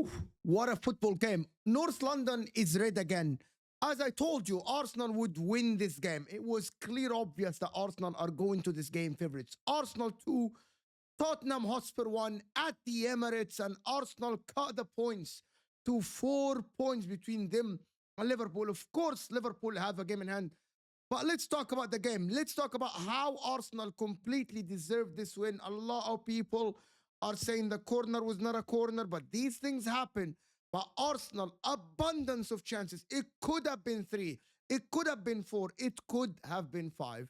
Whew, what a football game. North London is red again. As I told you, Arsenal would win this game. It was clear, obvious that Arsenal are going to this game favorites. Arsenal 2, Tottenham Hotspur 1 at the Emirates, and Arsenal cut the points to 4 points between them and Liverpool. Of course, Liverpool have a game in hand. But let's talk about the game. Let's talk about how Arsenal completely deserved this win. A lot of people are saying the corner was not a corner, but these things happen. But Arsenal, abundance of chances. It could have been 3. It could have been 4. It could have been 5.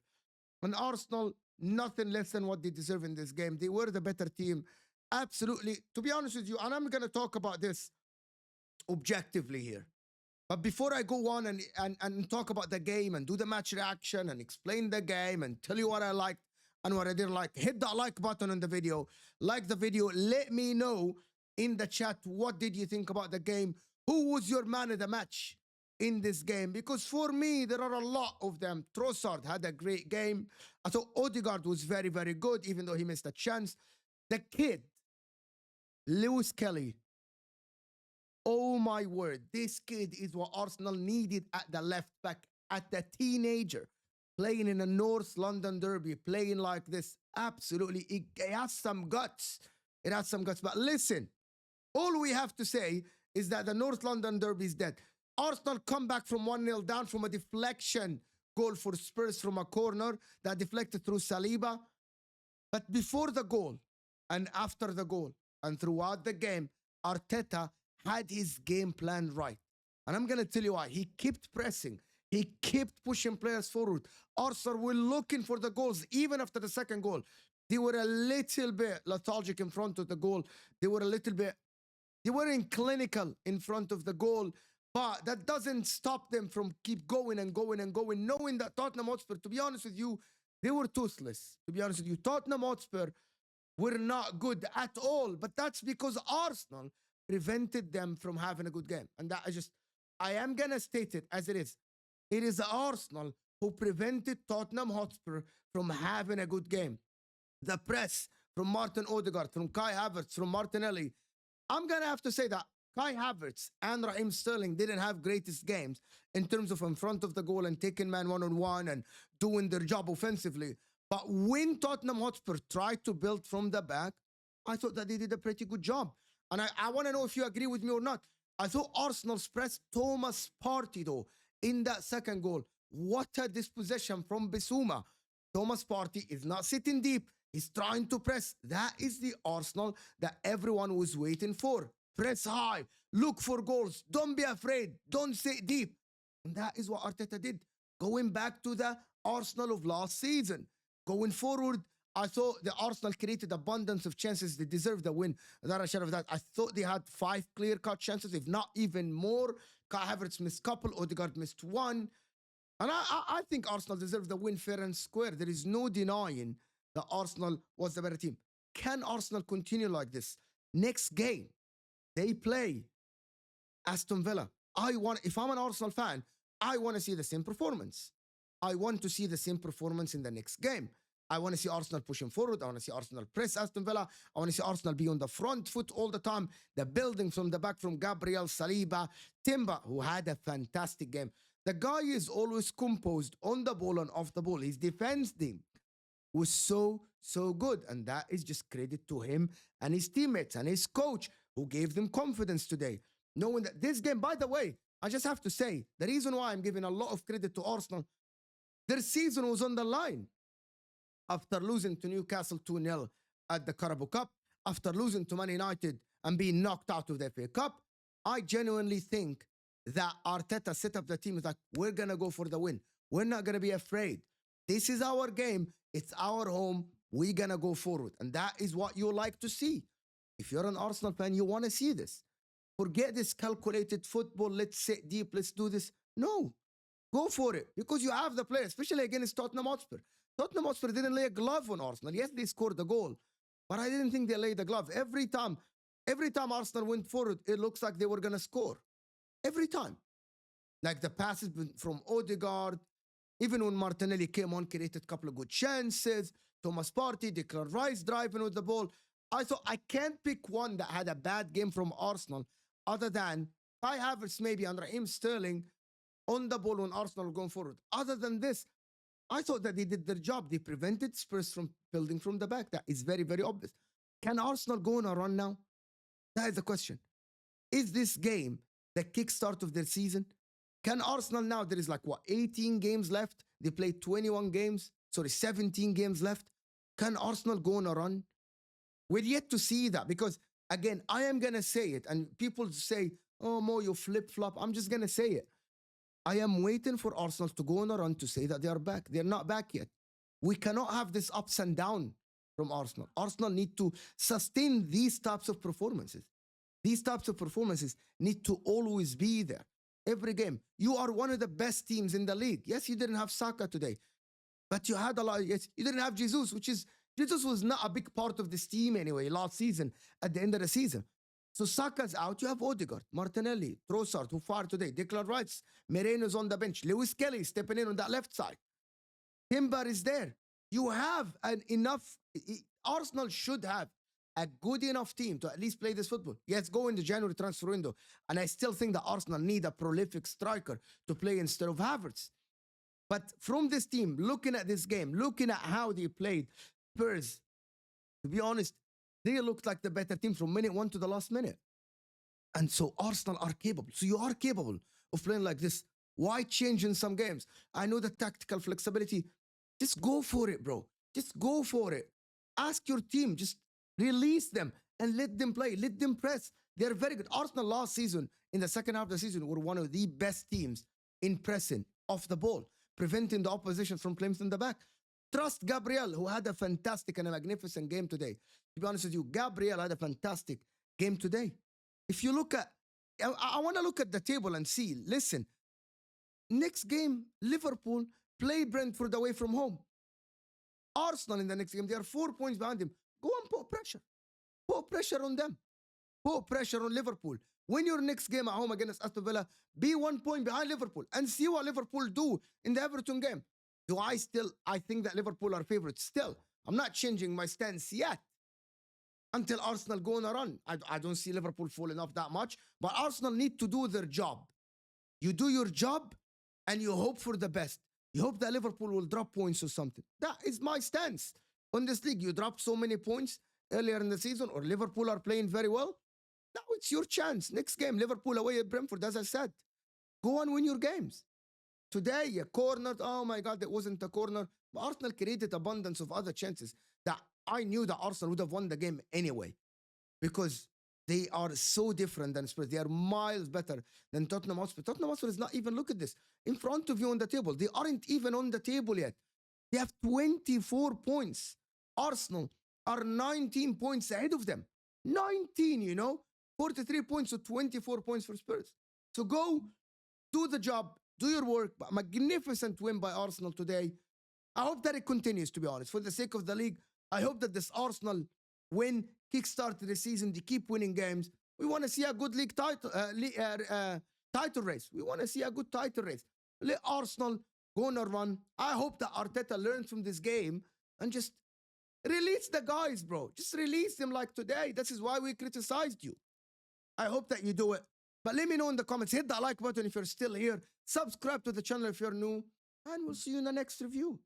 And Arsenal, nothing less than what they deserve in this game. They were the better team. Absolutely. To be honest with you, and I'm going to talk about this objectively here. But before I go on and talk about the game and do the match reaction and explain the game and tell you what I liked and what I didn't like, hit that like button on the video. Like the video. Let me know in the chat, what did you think about the game? Who was your man of the match in this game? Because for me, there are a lot of them. Trossard had a great game. I thought Odegaard was very, very good, even though he missed a chance. The kid, Lewis Kelly. Oh my word, this kid is what Arsenal needed at the left back, at the teenager, playing in a North London derby, playing like this. Absolutely, it has some guts. It has some guts. But listen, all we have to say is that the North London derby is dead. Arsenal come back from 1-0 down from a deflection goal for Spurs from a corner that deflected through Saliba. But before the goal and after the goal and throughout the game, Arteta had his game plan right. And I'm going to tell you why. He kept pressing. He kept pushing players forward. Arsenal were looking for the goals even after the second goal. They were a little bit lethargic in front of the goal. They weren't clinical in front of the goal. But that doesn't stop them from keep going and going and going, knowing that Tottenham Hotspur, to be honest with you, they were toothless. To be honest with you, Tottenham Hotspur were not good at all. But that's because Arsenal prevented them from having a good game. And that I am going to state it as it is. It is Arsenal who prevented Tottenham Hotspur from having a good game. The press from Martin Odegaard, from Kai Havertz, from Martinelli. I'm going to have to say that Kai Havertz and Raheem Sterling didn't have greatest games in terms of in front of the goal and taking man one-on-one and doing their job offensively. But when Tottenham Hotspur tried to build from the back, I thought that they did a pretty good job. And I want to know if you agree with me or not. I thought Arsenal's press Thomas Partey, though, in that second goal. What a dispossession from Bissouma. Thomas Partey is not sitting deep. He's trying to press. That is the Arsenal that everyone was waiting for. Press high. Look for goals. Don't be afraid. Don't sit deep. And that is what Arteta did. Going back to the Arsenal of last season. Going forward, I thought the Arsenal created abundance of chances. They deserved the win. Without a shadow of that, I thought they had 5 clear-cut chances, if not even more. Kai Havertz missed a couple. Odegaard missed 1. And I think Arsenal deserved the win fair and square. There is no denying that Arsenal was the better team. Can Arsenal continue like this? Next game, they play Aston Villa. If I'm an Arsenal fan, I want to see the same performance. I want to see the same performance in the next game. I want to see Arsenal pushing forward. I want to see Arsenal press Aston Villa. I want to see Arsenal be on the front foot all the time. The building from the back from Gabriel, Saliba, Timber, who had a fantastic game. The guy is always composed on the ball and off the ball. His defense team was so good. And that is just credit to him and his teammates and his coach who gave them confidence today. Knowing that this game, by the way, I just have to say, the reason why I'm giving a lot of credit to Arsenal, their season was on the line. After losing to Newcastle 2-0 at the Carabao Cup, after losing to Man United and being knocked out of the FA Cup, I genuinely think that Arteta set up the team like, we're going to go for the win. We're not going to be afraid. This is our game. It's our home. We're going to go forward. And that is what you like to see. If you're an Arsenal fan, you want to see this. Forget this calculated football. Let's sit deep. Let's do this. No. Go for it. Because you have the players, especially against Tottenham Hotspur. Tottenham Hotspur didn't lay a glove on Arsenal. Yes, they scored the goal. But I didn't think they laid the glove. Every time Arsenal went forward, it looks like they were going to score. Every time. Like the passes from Odegaard, even when Martinelli came on, created a couple of good chances. Thomas Partey, Declan Rice driving with the ball. I thought I can't pick one that had a bad game from Arsenal other than Kai Havertz maybe and Raheem Sterling on the ball when Arsenal were going forward. Other than this, I thought that they did their job. They prevented Spurs from building from the back. That is very, very obvious. Can Arsenal go on a run now? That is the question. Is this game the kickstart of their season? Can Arsenal now, there is like what, 18 games left? They played 21 games, 17 games left. Can Arsenal go on a run? We're yet to see that because, again, I am going to say it. And people say, oh, Mo, you flip-flop. I'm just going to say it. I am waiting for Arsenal to go on a run to say that they are back. They're not back yet. We cannot have this ups and down from Arsenal. Arsenal need to sustain these types of performances. These types of performances need to always be there. Every game. You are one of the best teams in the league. Yes, you didn't have Saka today, but you had a lot. Yes, you didn't have Jesus, Jesus was not a big part of this team anyway last season at the end of the season. So Saka's out. You have Odegaard, Martinelli, Trossard, who fired today. Declan Rice, Moreno's on the bench. Lewis Kelly stepping in on that left side. Timber is there. You have Arsenal should have a good enough team to at least play this football. Yes, go in the January transfer window. And I still think that Arsenal need a prolific striker to play instead of Havertz. But from this team, looking at this game, looking at how they played, Spurs, to be honest, they looked like the better team from minute one to the last minute. And so Arsenal are capable. So you are capable of playing like this. Why change in some games? I know the tactical flexibility. Just go for it, bro. Just go for it. Ask your team. Just release them and let them play. Let them press. They're very good. Arsenal last season, in the second half of the season, were one of the best teams in pressing off the ball, preventing the opposition from playing in the back. Trust Gabriel, who had a fantastic and a magnificent game today. To be honest with you, Gabriel had a fantastic game today. If you look at, I want to look at the table and see, listen, next game, Liverpool play Brentford away from home. Arsenal in the next game, they are 4 points behind them. Go and put pressure. Put pressure on them. Put pressure on Liverpool. Win your next game at home against Aston Villa. Be 1 point behind Liverpool and see what Liverpool do in the Everton game. I think that Liverpool are favorites still. I'm not changing my stance yet until Arsenal go on a run. I don't see Liverpool falling off that much, but Arsenal need to do their job. You do your job and you hope for the best. You hope that Liverpool will drop points or something. That is my stance on this league. You drop so many points earlier in the season, or Liverpool are playing very well. Now it's your chance. Next game, Liverpool away at Brentford, as I said. Go and win your games. Today, a corner, oh my God, that wasn't a corner. But Arsenal created abundance of other chances that I knew that Arsenal would have won the game anyway, because they are so different than Spurs. They are miles better than Tottenham Hotspur. Tottenham Hotspur is not even, look at this, in front of you on the table. They aren't even on the table yet. They have 24 points. Arsenal are 19 points ahead of them. 19, 43 points to 24 points for Spurs. So go, do the job, do your work. Magnificent win by Arsenal today. I hope that it continues, to be honest. For the sake of the league, I hope that this Arsenal win kickstarted the season. They keep winning games. We want to see a good league title race. We want to see a good title race. Let Arsenal go on a run. I hope that Arteta learns from this game and just release the guys, bro. Just release them like today. This is why we criticized you. I hope that you do it. But let me know in the comments. Hit that like button if you're still here. Subscribe to the channel if you're new. And we'll see you in the next review.